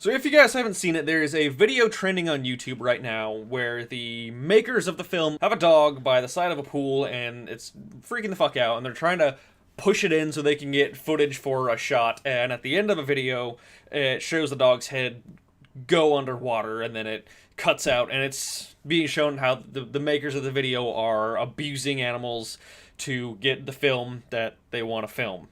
So if you guys haven't seen it, there is a video trending on YouTube right now where the makers of the film have a dog by the side of a pool and it's freaking the fuck out, and they're trying to push it in so they can get footage for a shot, and at the end of the video it shows the dog's head go underwater and then it cuts out, and it's being shown how the makers of the video are abusing animals to get the film that they want to film.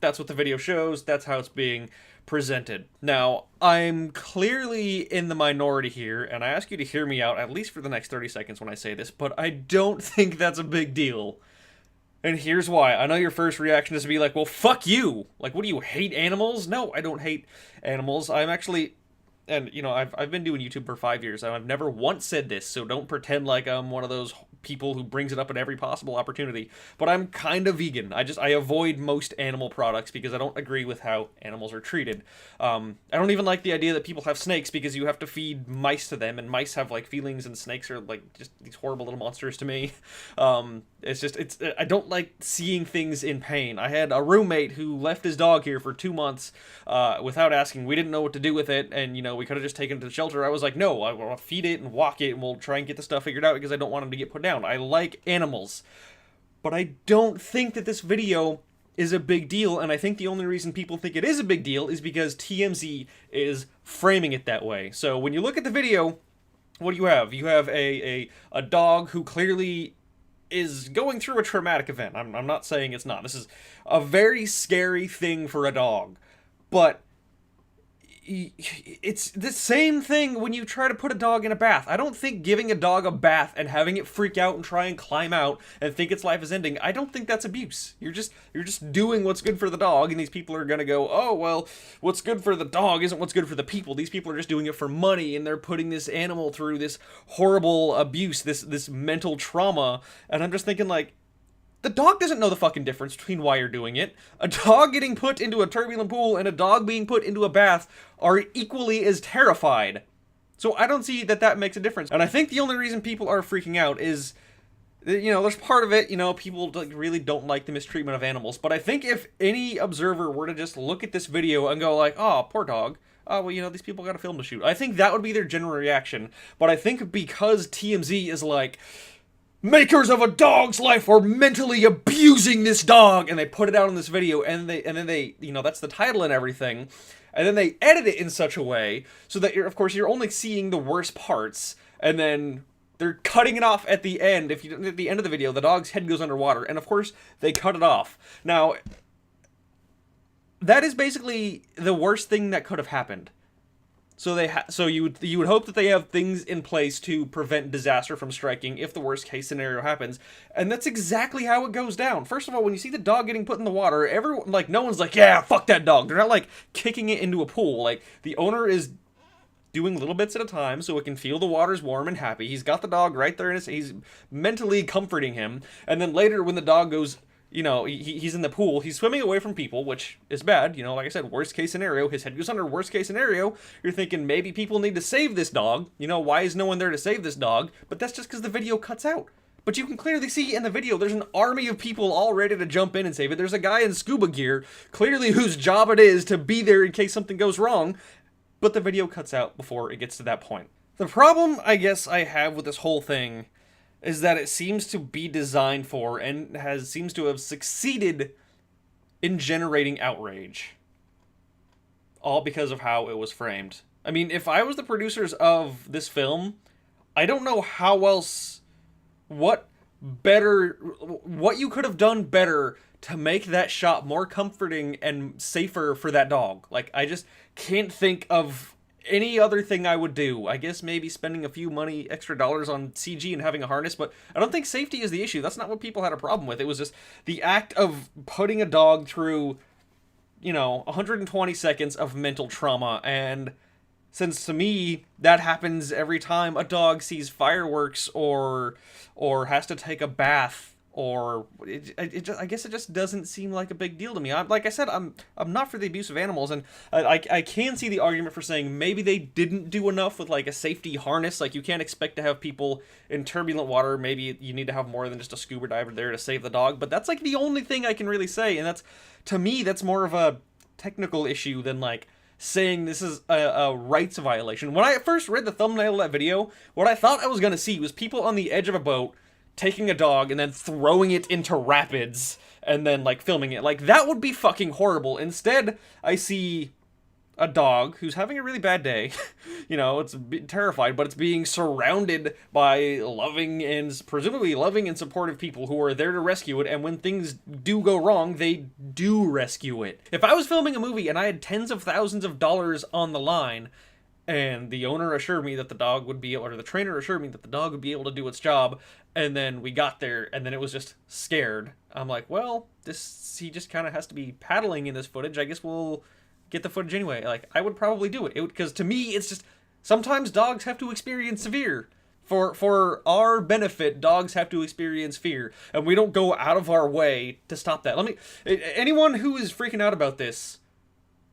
That's what the video shows. That's how it's being presented. Now, I'm clearly in the minority here, and I ask you to hear me out at least for the next 30 seconds when I say this, but I don't think that's a big deal. And here's why. I know your first reaction is to be like, well, fuck you. Like, what do you, hate animals? No, I don't hate animals. I'm actually... And, you know, I've been doing YouTube for 5 years, and I've never once said this, so don't pretend like I'm one of those people who brings it up at every possible opportunity. But I'm kind of vegan. I avoid most animal products because I don't agree with how animals are treated. I don't even like the idea that people have snakes because you have to feed mice to them, and mice have, like, feelings, and snakes are, like, just these horrible little monsters to me. I don't like seeing things in pain. I had a roommate who left his dog here for 2 months without asking. We didn't know what to do with it, and, you know, we could have just taken it to the shelter. I was like, no, I want to feed it and walk it, and we'll try and get the stuff figured out because I don't want him to get put down. I like animals. But I don't think that this video is a big deal, and I think the only reason people think it is a big deal is because TMZ is framing it that way. So when you look at the video, what do you have? You have a dog who clearly is going through a traumatic event. I'm not saying it's not. This is a very scary thing for a dog. But it's the same thing when you try to put a dog in a bath. I don't think giving a dog a bath and having it freak out and try and climb out and think its life is ending, I don't think that's abuse. You're just doing what's good for the dog, and these people are gonna go, oh, well, what's good for the dog isn't what's good for the people. These people are just doing it for money, and they're putting this animal through this horrible abuse, this mental trauma, and I'm just thinking, like, the dog doesn't know the fucking difference between why you're doing it. A dog getting put into a turbulent pool and a dog being put into a bath are equally as terrified. So I don't see that makes a difference. And I think the only reason people are freaking out is, you know, there's part of it, you know, people like really don't like the mistreatment of animals. But I think if any observer were to just look at this video and go like, oh, poor dog. Oh, well, you know, these people got a film to shoot. I think that would be their general reaction. But I think because TMZ is like, makers of a dog's life are mentally abusing this dog, and they put it out in this video, and then they, you know, that's the title and everything, and then they edit it in such a way so that of course you're only seeing the worst parts, and then they're cutting it off at the end. At the end of the video, the dog's head goes underwater, and of course they cut it off. Now, that is basically the worst thing that could have happened. So you would hope that they have things in place to prevent disaster from striking if the worst case scenario happens, and that's exactly how it goes down. First of all, when you see the dog getting put in the water, everyone, like, no one's like, yeah, fuck that dog. They're not like kicking it into a pool. Like, the owner is doing little bits at a time so it can feel the water's warm and happy. He's got the dog right there, and he's mentally comforting him. And then later, when the dog goes, you know, he's in the pool, he's swimming away from people, which is bad. You know, like I said, worst case scenario, his head goes under. Worst case scenario, you're thinking maybe people need to save this dog. You know, why is no one there to save this dog? But that's just because the video cuts out. But you can clearly see in the video, there's an army of people all ready to jump in and save it. There's a guy in scuba gear, clearly whose job it is to be there in case something goes wrong. But the video cuts out before it gets to that point. The problem, I guess, I have with this whole thing is that it seems to be designed for and seems to have succeeded in generating outrage. All because of how it was framed. I mean, if I was the producers of this film, I don't know how else, what you could have done better to make that shot more comforting and safer for that dog. Like, I just can't think of any other thing I would do. I guess maybe spending a few extra dollars on CG and having a harness, but I don't think safety is the issue. That's not what people had a problem with. It was just the act of putting a dog through, you know, 120 seconds of mental trauma, and since to me that happens every time a dog sees fireworks or has to take a bath, or I guess it just doesn't seem like a big deal to me. Like I said, I'm not for the abuse of animals, and I can see the argument for saying maybe they didn't do enough with like a safety harness. Like, you can't expect to have people in turbulent water. Maybe you need to have more than just a scuba diver there to save the dog. But that's like the only thing I can really say, and that's, to me, that's more of a technical issue than like saying this is a rights violation. When I first read the thumbnail of that video, what I thought I was going to see was people on the edge of a boat taking a dog and then throwing it into rapids and then, like, filming it. Like, that would be fucking horrible. Instead, I see a dog who's having a really bad day. You know, it's terrified, but it's being surrounded by loving and presumably loving and supportive people who are there to rescue it, and when things do go wrong, they do rescue it. If I was filming a movie and I had tens of thousands of dollars on the line, and the owner assured me that the dog would be able, or the trainer assured me that the dog would be able to do its job, and then we got there, and then it was just scared, I'm like, well, he just kind of has to be paddling in this footage, I guess we'll get the footage anyway. Like, I would probably do it. Because to me, it's just, sometimes dogs have to experience fear. For our benefit, dogs have to experience fear. And we don't go out of our way to stop that. Anyone who is freaking out about this,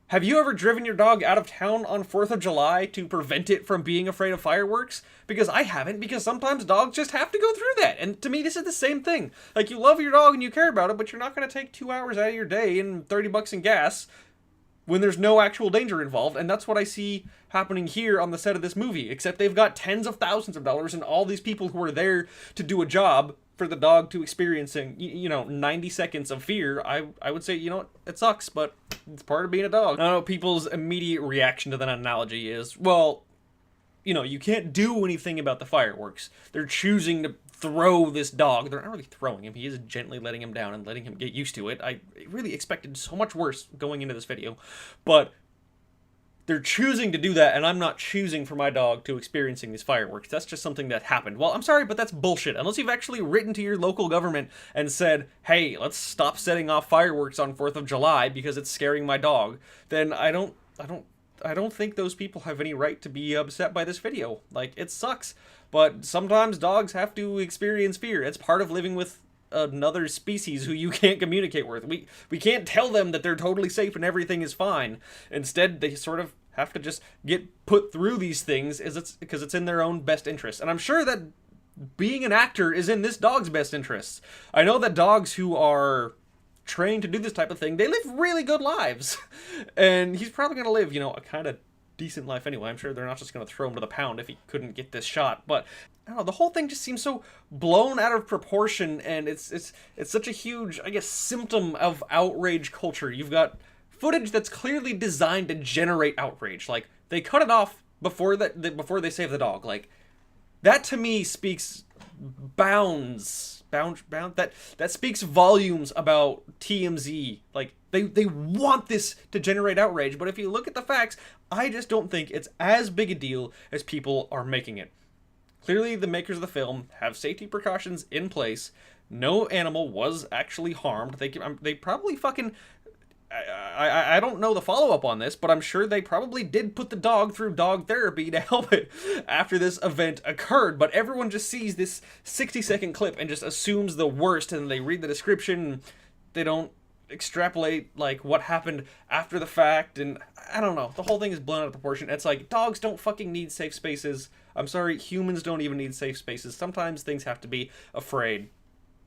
have you ever driven your dog out of town on 4th of July to prevent it from being afraid of fireworks? Because I haven't, because sometimes dogs just have to go through that. And to me, this is the same thing. Like, you love your dog and you care about it, but you're not going to take 2 hours out of your day and $30 in gas when there's no actual danger involved, and that's what I see happening here on the set of this movie, except they've got tens of thousands of dollars and all these people who are there to do a job for the dog to experiencing, 90 seconds of fear. I would say, it sucks, but it's part of being a dog. I don't know, people's immediate reaction to that analogy is, well, you can't do anything about the fireworks. They're choosing to throw this dog. They're not really throwing him. He is gently letting him down and letting him get used to it. I really expected so much worse going into this video. But they're choosing to do that, and I'm not choosing for my dog to experiencing these fireworks. That's just something that happened. Well, I'm sorry, but that's bullshit. Unless you've actually written to your local government and said, hey, let's stop setting off fireworks on 4th of July because it's scaring my dog, then I don't think those people have any right to be upset by this video. Like, it sucks. But sometimes dogs have to experience fear. It's part of living with another species who you can't communicate with. We can't tell them that they're totally safe and everything is fine. Instead, they sort of have to just get put through these things because it's in their own best interest. And I'm sure that being an actor is in this dog's best interests. I know that dogs who are trained to do this type of thing, they live really good lives. And he's probably going to live, a kind of decent life anyway. I'm sure they're not just going to throw him to the pound if he couldn't get this shot. But I don't know, the whole thing just seems so blown out of proportion, and it's such a huge, I guess, symptom of outrage culture. You've got footage that's clearly designed to generate outrage. Like, they cut it off before they save the dog. Like, that to me speaks that speaks volumes about TMZ. Like, they want this to generate outrage, but if you look at the facts, I just don't think it's as big a deal as people are making it. Clearly, the makers of the film have safety precautions in place. No animal was actually harmed. They probably fucking... I don't know the follow-up on this, but I'm sure they probably did put the dog through dog therapy to help it after this event occurred, but everyone just sees this 60-second clip and just assumes the worst, and they read the description, they don't extrapolate, like, what happened after the fact, and I don't know, the whole thing is blown out of proportion. It's like, dogs don't fucking need safe spaces. I'm sorry, humans don't even need safe spaces. Sometimes things have to be afraid.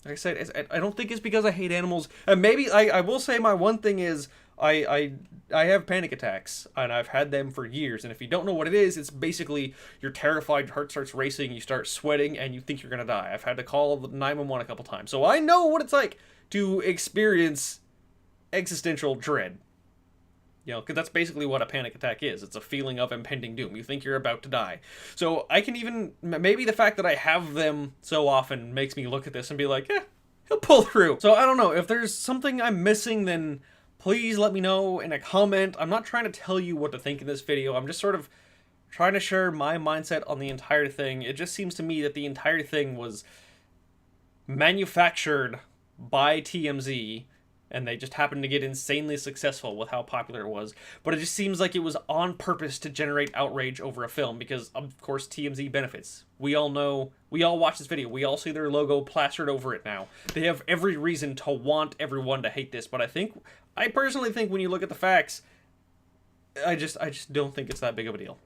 Like I said, I don't think it's because I hate animals. And maybe, I will say my one thing is, I have panic attacks, and I've had them for years, and if you don't know what it is, it's basically you're terrified, your heart starts racing, you start sweating, and you think you're gonna die. I've had to call 911 a couple times, so I know what it's like to experience existential dread. Because that's basically what a panic attack is. It's a feeling of impending doom. You think you're about to die. So I can even... Maybe the fact that I have them so often makes me look at this and be like, he'll pull through. So I don't know. If there's something I'm missing, then please let me know in a comment. I'm not trying to tell you what to think in this video. I'm just sort of trying to share my mindset on the entire thing. It just seems to me that the entire thing was manufactured by TMZ, and they just happened to get insanely successful with how popular it was. But it just seems like it was on purpose to generate outrage over a film, because, of course, TMZ benefits. We all know, we all watch this video, we all see their logo plastered over it now. They have every reason to want everyone to hate this, but I personally think when you look at the facts, I just don't think it's that big of a deal.